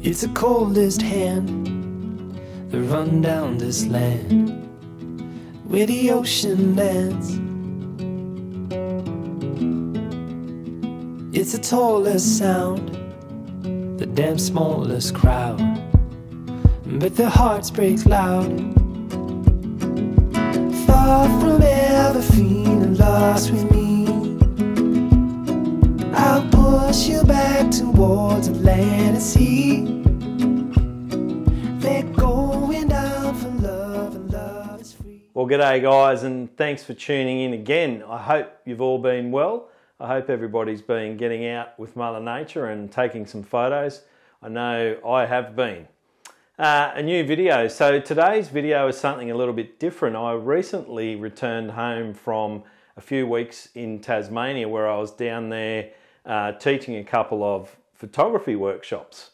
It's the coldest hand that run down this land where the ocean lands. It's the tallest sound, the damn smallest crowd, but their hearts break loud. Far from ever feeling lost with me, I'll push you back towards the land and sea. They're going down for love, and love is free. Well, g'day guys, and thanks for tuning in again. I hope you've all been well. I hope everybody's been getting out with Mother Nature and taking some photos. I know I have been. A new video. So today's video is something a little bit different. I recently returned home from a few weeks in Tasmania where I was down there teaching a couple of photography workshops.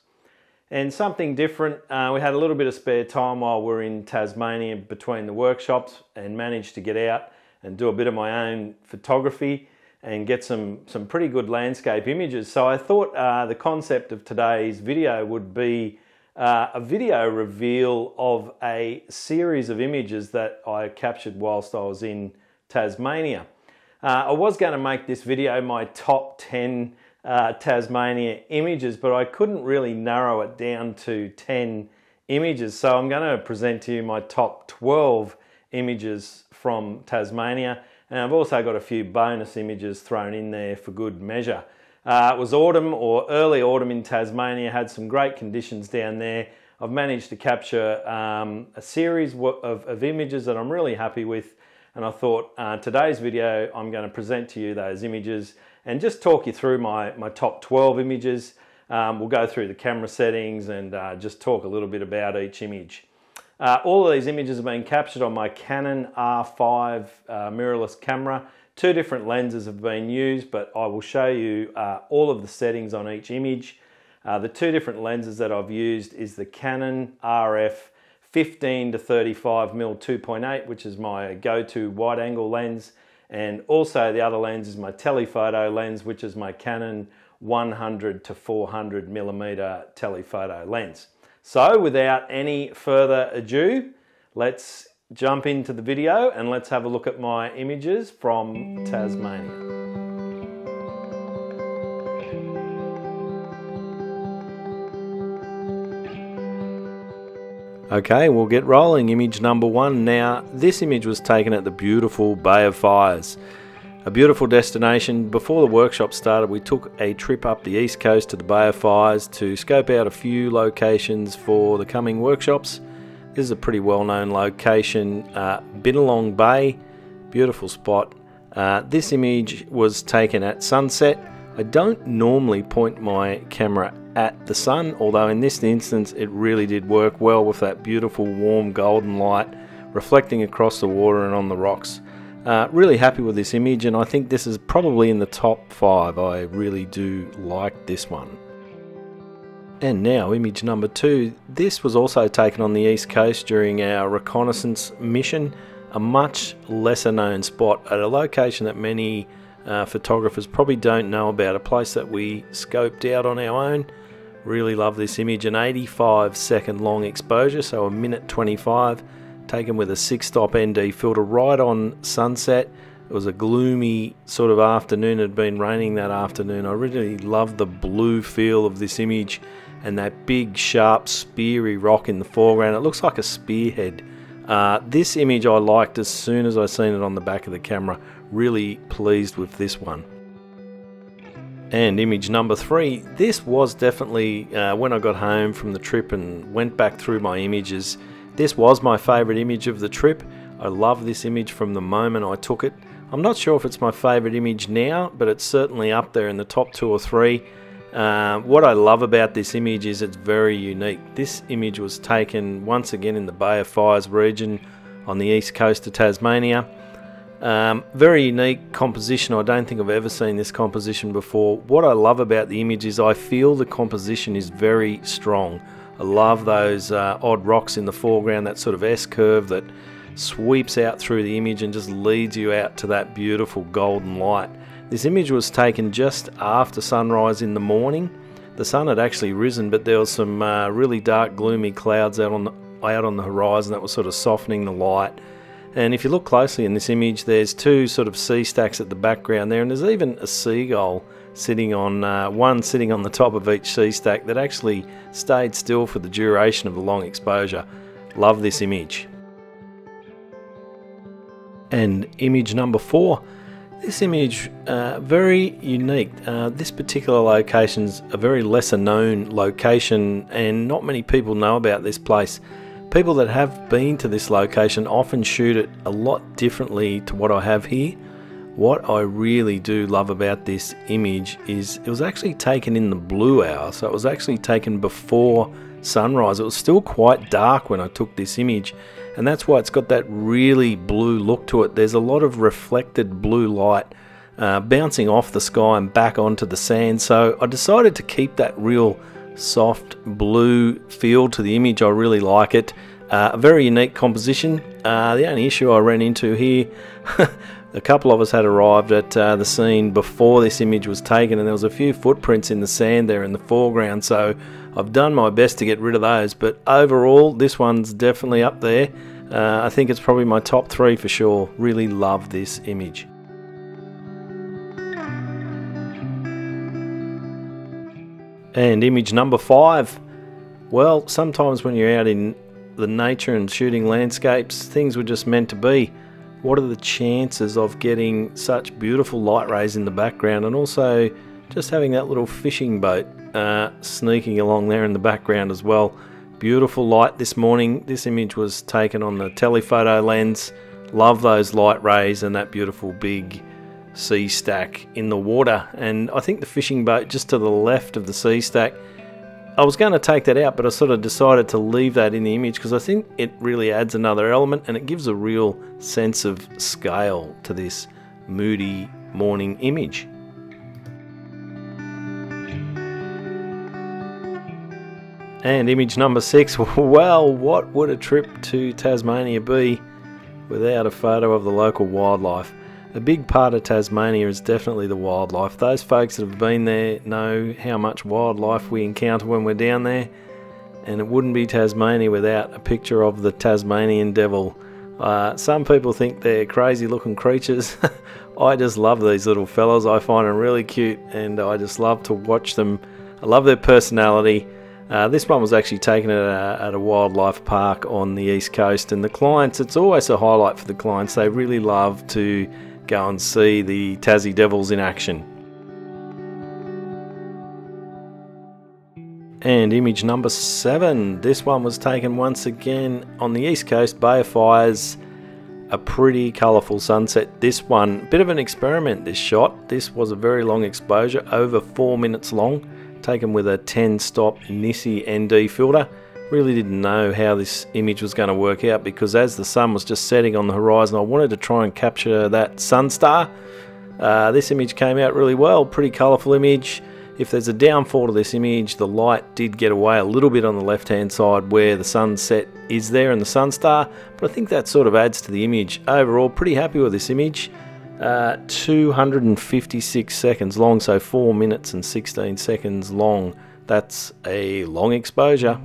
And something different, we had a little bit of spare time while we were in Tasmania between the workshops and managed to get out and do a bit of my own photography and get some pretty good landscape images. So I thought the concept of today's video would be a video reveal of a series of images that I captured whilst I was in Tasmania. I was going to make this video my top 10 Tasmania images, but I couldn't really narrow it down to 10 images. So I'm going to present to you my top 12 images from Tasmania. And I've also got a few bonus images thrown in there for good measure. It was autumn or early autumn in Tasmania, had some great conditions down there. I've managed to capture a series of images that I'm really happy with. And I thought today's video, I'm going to present to you those images and just talk you through my top 12 images. We'll go through the camera settings and just talk a little bit about each image. All of these images have been captured on my Canon R5 mirrorless camera. Two different lenses have been used, but I will show you all of the settings on each image. The two different lenses that I've used is the Canon RF 15 to 35mm 2.8, which is my go-to wide angle lens. And also the other lens is my telephoto lens, which is my Canon 100 to 400mm telephoto lens. So without any further ado, let's jump into the video and let's have a look at my images from Tasmania. Okay, we'll get rolling. Image number one. Now, this image was taken at the beautiful Bay of Fires, a beautiful destination. Before the workshop started, we took a trip up the east coast to the Bay of Fires to scope out a few locations for the coming workshops. This is a pretty well-known location, Binalong Bay, beautiful spot. This image was taken at sunset. I don't normally point my camera at the sun, although in this instance it really did work well with that beautiful warm golden light reflecting across the water and on the rocks. Really happy with this image, and I think this is probably in the top 5. I really do like this one. And now image number 2. This was also taken on the east coast during our reconnaissance mission, a much lesser known spot at a location that many photographers probably don't know about, a place that we scoped out on our own. Really love this image, an 85-second long exposure, so a minute 25, taken with a 6-stop ND filter right on sunset. It was a gloomy sort of afternoon. It had been raining that afternoon. I really love the blue feel of this image and that big sharp speary rock in the foreground. It looks like a spearhead. This image I liked as soon as I seen it on the back of the camera. Really pleased with this one. And image number 3. This was definitely, when I got home from the trip and went back through my images, this was my favourite image of the trip. I love this image from the moment I took it. I'm not sure if it's my favourite image now, but it's certainly up there in the top 2 or 3. What I love about this image is it's very unique. This image was taken once again in the Bay of Fires region on the east coast of Tasmania. Very unique composition. I don't think I've ever seen this composition before. What I love about the image is I feel the composition is very strong. I love those odd rocks in the foreground, that sort of S-curve that sweeps out through the image and just leads you out to that beautiful golden light. This image was taken just after sunrise in the morning. The sun had actually risen, but there was some really dark, gloomy clouds out on the horizon that was sort of softening the light. And if you look closely in this image, there's two sort of sea stacks at the background there, and there's even a seagull sitting on one sitting on the top of each sea stack that actually stayed still for the duration of the long exposure. Love this image. And image number 4. This image, very unique. This particular location's a very lesser known location, and not many people know about this place. People that have been to this location often shoot it a lot differently to what I have here. What I really do love about this image is it was actually taken in the blue hour, so it was actually taken before sunrise. It was still quite dark when I took this image, and that's why it's got that really blue look to it. There's a lot of reflected blue light bouncing off the sky and back onto the sand, so I decided to keep that real soft blue feel to the image. I really like it. A very unique composition. The only issue I ran into here, a couple of us had arrived at the scene before this image was taken, and there was a few footprints in the sand there in the foreground, so I've done my best to get rid of those, but overall this one's definitely up there. I think it's probably my top 3 for sure. Really love this image. And image number 5. Well, sometimes when you're out in the nature and shooting landscapes, things were just meant to be. What are the chances of getting such beautiful light rays in the background, and also just having that little fishing boat sneaking along there in the background as well. Beautiful light this morning. This image was taken on the telephoto lens. Love those light rays and that beautiful big sea stack in the water. And I think the fishing boat just to the left of the sea stack, I was going to take that out, but I sort of decided to leave that in the image because I think it really adds another element, and it gives a real sense of scale to this moody morning image. And image number 6. Well, what would a trip to Tasmania be without a photo of the local wildlife? A big part of Tasmania is definitely the wildlife. Those folks that have been there know how much wildlife we encounter when we're down there, and it wouldn't be Tasmania without a picture of the Tasmanian devil. Some people think they're crazy looking creatures. I just love these little fellas. I find them really cute, and I just love to watch them. I love their personality. This one was actually taken at a wildlife park on the east coast, and the clients, it's always a highlight for the clients. They really love to go and see the Tassie Devils in action. And image number 7. This one was taken once again on the east coast, Bay of Fires. A pretty colourful sunset. This one, bit of an experiment, this shot. This was a very long exposure, over 4 minutes long, taken with a 10-stop NiSi ND filter. Really didn't know how this image was going to work out, because as the sun was just setting on the horizon, I wanted to try and capture that sun star. This image came out really well, pretty colourful image. If there's a downfall to this image, the light did get away a little bit on the left hand side where the sunset is there and the sun star, but I think that sort of adds to the image. Overall, pretty happy with this image. 256 seconds long, so 4 minutes and 16 seconds long. That's a long exposure.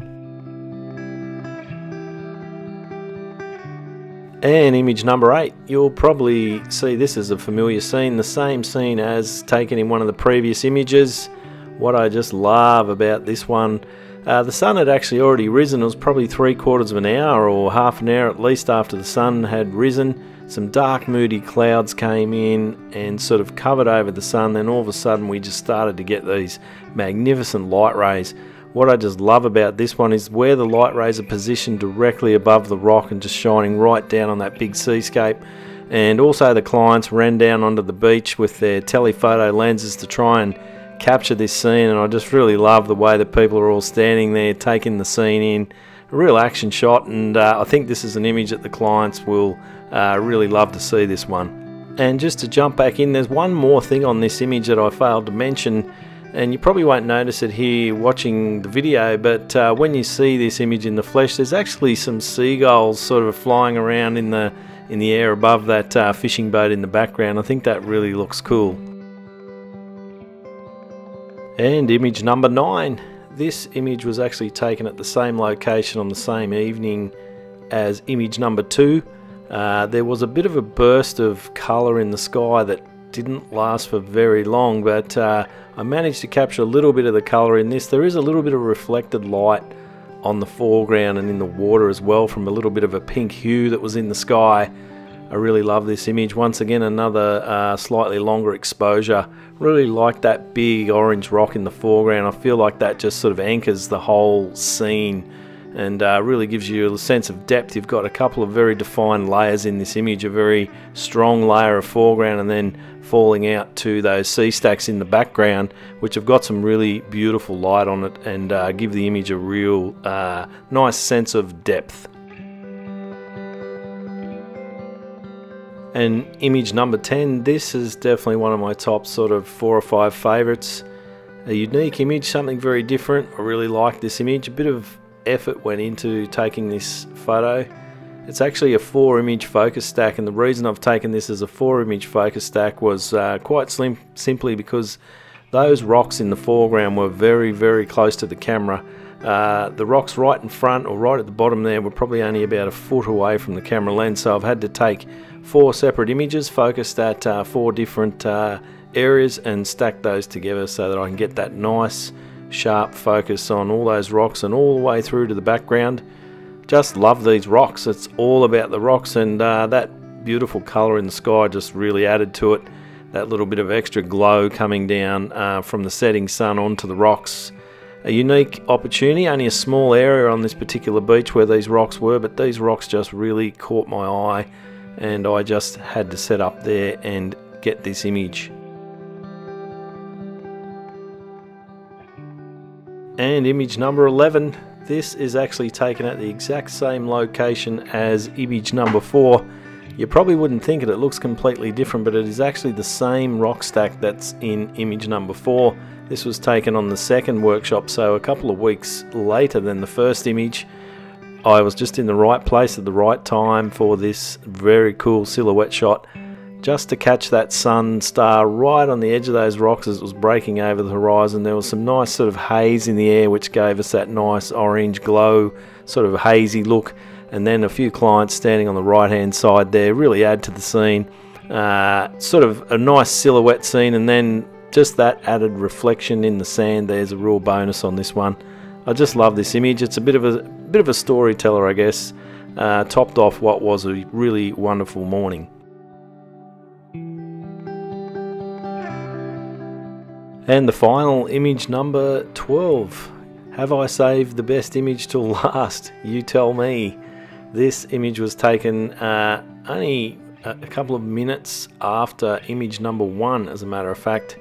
And image number 8, you'll probably see this as a familiar scene, the same scene as taken in one of the previous images. What I just love about this one, the sun had actually already risen. It was probably 3/4 of an hour or half an hour at least after the sun had risen. Some dark moody clouds came in and sort of covered over the sun. Then all of a sudden we just started to get these magnificent light rays. What I just love about this one is where the light rays are positioned directly above the rock and just shining right down on that big seascape. And also the clients ran down onto the beach with their telephoto lenses to try and capture this scene, and I just really love the way that people are all standing there taking the scene in. A real action shot, and I think this is an image that the clients will really love to see this one. And just to jump back in, there's one more thing on this image that I failed to mention, and you probably won't notice it here watching the video, but when you see this image in the flesh, there's actually some seagulls sort of flying around in the air above that fishing boat in the background. I think that really looks cool. And image number 9. This image was actually taken at the same location on the same evening as image number 2. There was a bit of a burst of colour in the sky that didn't last for very long, but I managed to capture a little bit of the colour in this. There is a little bit of reflected light on the foreground and in the water as well from a little bit of a pink hue that was in the sky. I really love this image. Once again, another slightly longer exposure. Really like that big orange rock in the foreground. I feel like that just sort of anchors the whole scene and really gives you a sense of depth. You've got a couple of very defined layers in this image, a very strong layer of foreground and then falling out to those sea stacks in the background, which have got some really beautiful light on it and give the image a real nice sense of depth. And image number 10, this is definitely one of my top sort of 4 or 5 favorites. A unique image, something very different. I really like this image. A bit of effort went into taking this photo. It's actually a 4 image focus stack, and the reason I've taken this as a 4 image focus stack was quite simply because those rocks in the foreground were very, very close to the camera. The rocks right in front or right at the bottom there were probably only about a foot away from the camera lens, so I've had to take 4 separate images focused at 4 different areas and stack those together so that I can get that nice sharp focus on all those rocks and all the way through to the background. Just love these rocks. It's all about the rocks, and that beautiful colour in the sky just really added to it. That little bit of extra glow coming down from the setting sun onto the rocks. A unique opportunity, only a small area on this particular beach where these rocks were, but these rocks just really caught my eye and I just had to set up there and get this image. And image number 11, this is actually taken at the exact same location as image number 4. You probably wouldn't think it looks completely different, but it is actually the same rock stack that's in image number 4. This was taken on the second workshop, so a couple of weeks later than the first image. I was just in the right place at the right time for this very cool silhouette shot, just to catch that sun star right on the edge of those rocks as it was breaking over the horizon. There was some nice sort of haze in the air which gave us that nice orange glow, sort of hazy look, and then a few clients standing on the right hand side there really add to the scene. Sort of a nice silhouette scene, and then just that added reflection in the sand. There's a real bonus on this one. I just love this image. It's a bit of a storyteller, I guess, topped off what was a really wonderful morning. And the final image number 12. Have I saved the best image till last? You tell me. This image was taken only a couple of minutes after image number 1, as a matter of fact.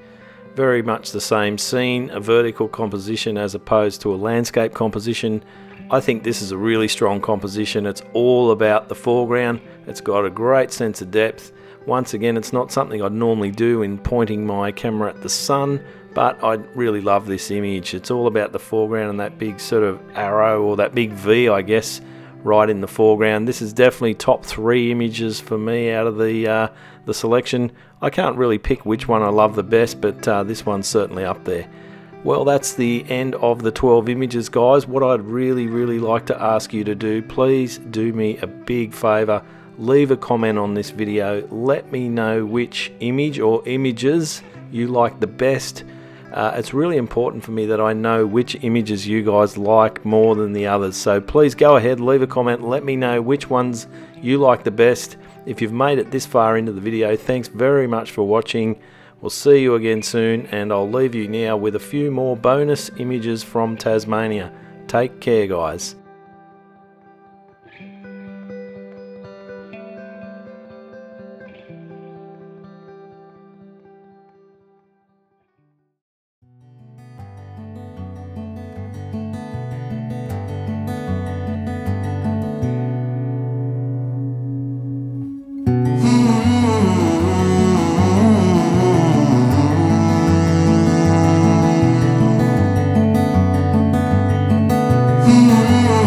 Very much the same scene, a vertical composition as opposed to a landscape composition. I think this is a really strong composition. It's all about the foreground. It's got a great sense of depth. Once again, it's not something I'd normally do in pointing my camera at the sun, but I really love this image. It's all about the foreground and that big sort of arrow, or that big V, I guess, right in the foreground. This is definitely top 3 images for me out of the selection. I can't really pick which one I love the best, but this one's certainly up there. Well, that's the end of the 12 images, guys. What I'd really like to ask you to do, please do me a big favour. Leave a comment on this video. Let me know which image or images you like the best. It's really important for me that I know which images you guys like more than the others. So please go ahead, leave a comment, let me know which ones you like the best. If you've made it this far into the video, thanks very much for watching. We'll see you again soon, and I'll leave you now with a few more bonus images from Tasmania. Take care, guys. Mm-hmm.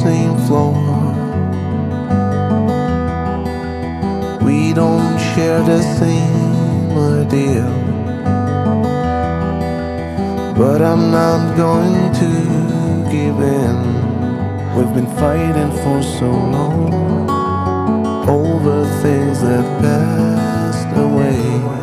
same floor. We don't share the same ideal, but I'm not going to give in. We've been fighting for so long over things that passed away.